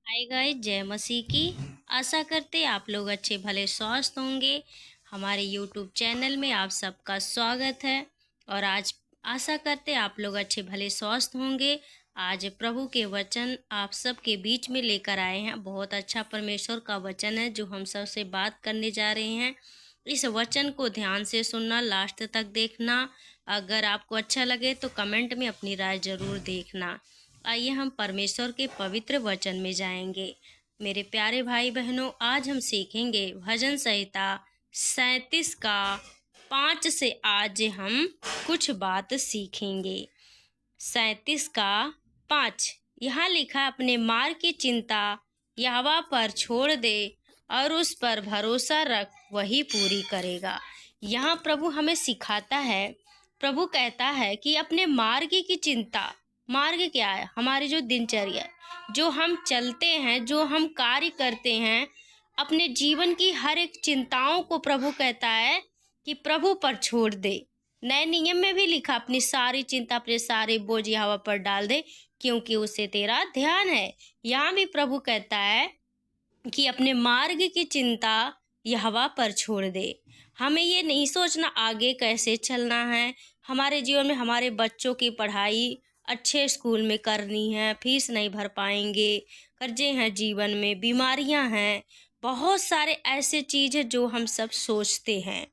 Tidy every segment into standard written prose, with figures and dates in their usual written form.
Hi guys, जय मसीह की। आशा करते आप लोग अच्छे भले स्वस्थ होंगे। हमारे यूट्यूब चैनल में आप सबका स्वागत है। और आज आशा करते आप लोग अच्छे भले स्वस्थ होंगे। आज प्रभु के वचन आप सबके बीच में लेकर आए हैं। बहुत अच्छा परमेश्वर का वचन है जो हम सब से बात करने जा रहे हैं। इस वचन को ध्यान से सुनना, लास्ट तक देखना। अगर आपको अच्छा लगे तो कमेंट में अपनी राय जरूर देखना। आइए हम परमेश्वर के पवित्र वचन में जाएंगे। मेरे प्यारे भाई बहनों, आज हम सीखेंगे भजन संहिता 37 का 5 से। आज हम कुछ बात सीखेंगे। 37 का 5 यहाँ लिखा, अपने मार्ग की चिंता यहोवा पर छोड़ दे और उस पर भरोसा रख, वही पूरी करेगा। यहाँ प्रभु हमें सिखाता है। प्रभु कहता है कि अपने मार्ग की चिंता। मार्ग क्या है? हमारी जो दिनचर्या है, जो हम चलते हैं, जो हम कार्य करते हैं, अपने जीवन की हर एक चिंताओं को प्रभु कहता है कि प्रभु पर छोड़ दे। नए नियम में भी लिखा, अपनी सारी चिंता, अपने सारे बोझ यहोवा पर डाल दे क्योंकि उसे तेरा ध्यान है। यहाँ भी प्रभु कहता है कि अपने मार्ग की चिंता यहोवा पर छोड़ दे। हमें ये नहीं सोचना आगे कैसे चलना है। हमारे जीवन में हमारे बच्चों की पढ़ाई अच्छे स्कूल में करनी है, फीस नहीं भर पाएंगे, कर्जे हैं, जीवन में बीमारियां हैं, बहुत सारे ऐसे चीज़ है जो हम सब सोचते हैं।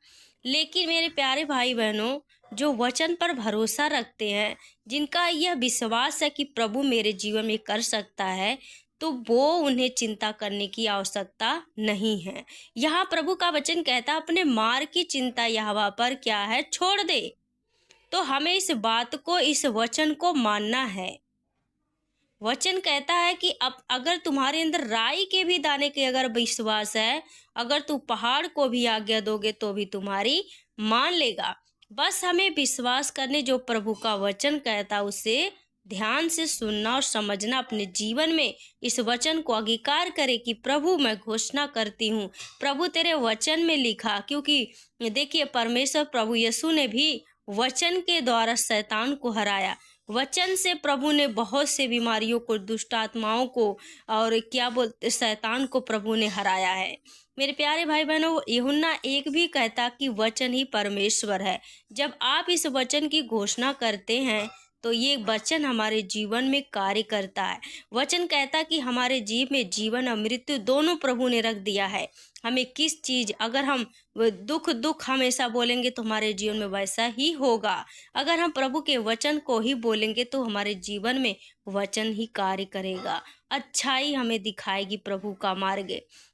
लेकिन मेरे प्यारे भाई बहनों, जो वचन पर भरोसा रखते हैं, जिनका यह विश्वास है कि प्रभु मेरे जीवन में कर सकता है, तो वो उन्हें चिंता करने की आवश्यकता नहीं है। यहाँ प्रभु का वचन कहता है, अपने मार्ग की चिंता यहोवा पर क्या है, छोड़ दे। तो हमें इस बात को, इस वचन को मानना है। वचन कहता है कि अब अगर तुम्हारे अंदर राई के भी दाने के अगर विश्वास है, अगर तू पहाड़ को भी आज्ञा दोगे तो भी तुम्हारी मान लेगा। बस हमें विश्वास करने, जो प्रभु का वचन कहता उसे ध्यान से सुनना और समझना, अपने जीवन में इस वचन को अंगीकार करे कि प्रभु मैं घोषणा करती हूँ, प्रभु तेरे वचन में लिखा। क्योंकि देखिए, परमेश्वर प्रभु यीशु ने भी वचन के द्वारा शैतान को हराया। वचन से प्रभु ने बहुत से बीमारियों को, दुष्ट आत्माओं को और क्या बोलते शैतान को प्रभु ने हराया है। मेरे प्यारे भाई बहनों, यूहन्ना 1 भी कहता कि वचन ही परमेश्वर है। जब आप इस वचन की घोषणा करते हैं तो ये वचन हमारे जीवन में कार्य करता है। वचन कहता कि हमारे जीव में जीवन और मृत्यु दोनों प्रभु ने रख दिया है। हमें किस चीज, अगर हम दुख हमेशा बोलेंगे तो हमारे जीवन में वैसा ही होगा। अगर हम प्रभु के वचन को ही बोलेंगे तो हमारे जीवन में वचन ही कार्य करेगा, अच्छाई हमें दिखाएगी प्रभु का मार्ग।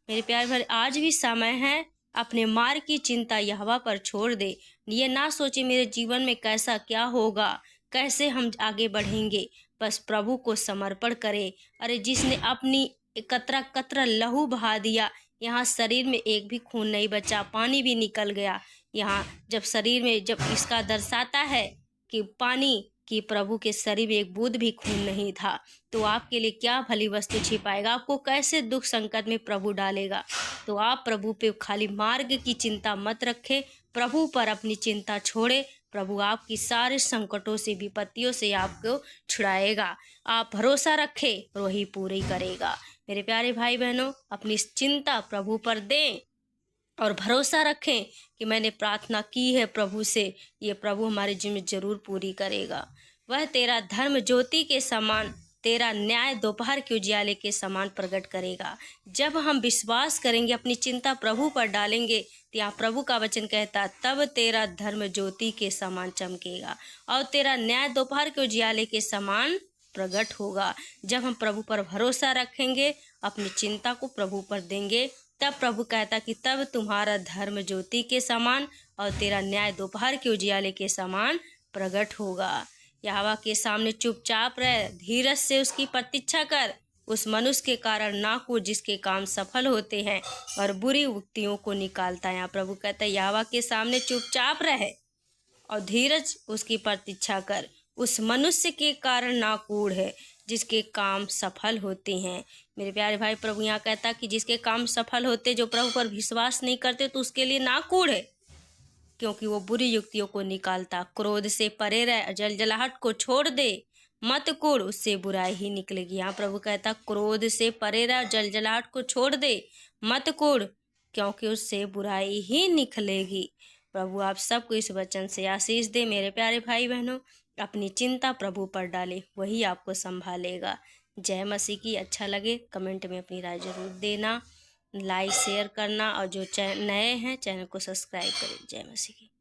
मेरे प्यारे भाई, आज भी समय है, अपने मार्ग की चिंता यहोवा पर छोड़ दे। ये ना सोचे मेरे जीवन में कैसा क्या होगा, कैसे हम आगे बढ़ेंगे। बस प्रभु को समर्पण करें। अरे जिसने अपनी कतरा कतरा लहू बहा दिया, यहाँ शरीर में एक भी खून नहीं बचा, पानी भी निकल गया। यहाँ जब शरीर में, जब इसका दर्शाता है कि पानी, कि प्रभु के शरीर में एक बूंद भी खून नहीं था, तो आपके लिए क्या भली वस्तु छिपाएगा, आपको कैसे दुख संकट में प्रभु डालेगा। तो आप प्रभु पे खाली मार्ग की चिंता मत रखें, प्रभु पर अपनी चिंता छोड़े। प्रभु आपकी सारे संकटों से, विपत्तियों से आपको छुड़ाएगा। आप भरोसा रखें, वही पूरी करेगा। मेरे प्यारे भाई बहनों, अपनी चिंता प्रभु पर दें और भरोसा रखें कि मैंने प्रार्थना की है प्रभु से, ये प्रभु हमारे जीवन में जरूर पूरी करेगा। वह तेरा धर्म ज्योति के समान, तेरा न्याय दोपहर के उजियाले के समान प्रकट करेगा। जब हम विश्वास करेंगे, अपनी चिंता प्रभु पर डालेंगे, तो यहाँ प्रभु का वचन कहता, तब तेरा धर्म ज्योति के समान चमकेगा और तेरा न्याय दोपहर के उजियाले के समान प्रकट होगा। जब हम प्रभु पर भरोसा रखेंगे, अपनी चिंता को प्रभु पर देंगे, तब प्रभु कहता कि तब तुम्हारा धर्म ज्योति के समान और तेरा न्याय दोपहर के उजियाले के समान प्रकट होगा। यहोवा के सामने चुपचाप रह, धीरज से उसकी प्रतीक्षा कर। उस मनुष्य के कारण ना कूद जिसके काम सफल होते हैं और बुरी उक्तियों को निकालता है। यहाँ प्रभु कहता है, यहोवा के सामने चुपचाप रहे और धीरज उसकी प्रतीक्षा कर। उस मनुष्य के कारण ना कूड़ है जिसके काम सफल होते हैं। मेरे प्यारे भाई, प्रभु यहाँ कहता कि जिसके काम सफल होते, जो प्रभु पर विश्वास नहीं करते, तो उसके लिए ना कूड़ है, क्योंकि वो बुरी युक्तियों को निकालता। क्रोध से परे रह, जलजलाहट को छोड़ दे, मत कोड़, उससे बुराई ही निकलेगी। यहाँ प्रभु कहता क्रोध से परे रह, जलजलाहट को छोड़ दे, मत कोड़, क्योंकि उससे बुराई ही निकलेगी। प्रभु आप सबको इस वचन से आशीष दे। मेरे प्यारे भाई बहनों, अपनी चिंता प्रभु पर डाले, वही आपको संभालेगा। जय मसीह की। अच्छा लगे कमेंट में अपनी राय जरूर देना, लाइक शेयर करना, और जो नए हैं चैनल को सब्सक्राइब करें। जय मसीह की।